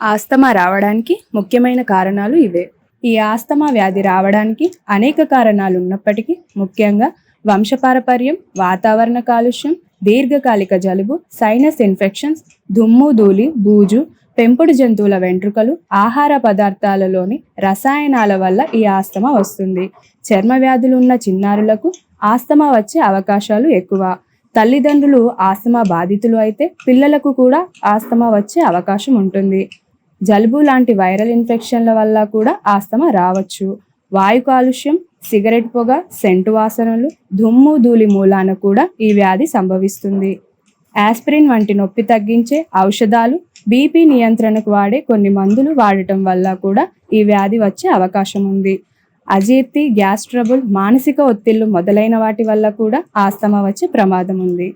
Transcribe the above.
Asthma రావడానికి ముఖ్యమైన కారణాలు ఇవే. ఈ ఆస్తమా వ్యాధి రావడానికి అనేక కారణాలు ఉన్నప్పటికీ ముఖ్యంగా వంశపారపర్యం, వాతావరణ కాలుష్యం, దీర్ఘకాలిక జలుబు, సైనస్ ఇన్ఫెక్షన్స్, దుమ్ము ధూళి, బూజు, పెంపుడు జంతువుల వెంట్రుకలు, ఆహార పదార్థాలలోని రసాయనాల వల్ల ఈ ఆస్తమా వస్తుంది. చర్మ వ్యాధులు ఉన్న చిన్నారులకు ఆస్తమా వచ్చే అవకాశాలు ఎక్కువ. తల్లిదండ్రులు ఆస్తమా బాధితులు అయితే పిల్లలకు కూడా ఆస్తమా వచ్చే అవకాశం ఉంటుంది. జలుబు లాంటి వైరల్ ఇన్ఫెక్షన్ల వల్ల కూడా ఆస్తమా రావచ్చు. వాయు కాలుష్యం, సిగరెట్ పొగ, సెంటు వాసనలు, దుమ్ము ధూళి మూలాన కూడా ఈ వ్యాధి సంభవిస్తుంది. ఆస్పిరిన్ వంటి నొప్పి తగ్గించే ఔషధాలు, బీపీ నియంత్రణకు వాడే కొన్ని మందులు వాడటం వల్ల కూడా ఈ వ్యాధి వచ్చే అవకాశం ఉంది. అజీర్తి, గ్యాస్ ట్రబుల్, మానసిక ఒత్తిళ్లు మొదలైన వాటి వల్ల కూడా ఆస్తమా వచ్చే ప్రమాదం ఉంది.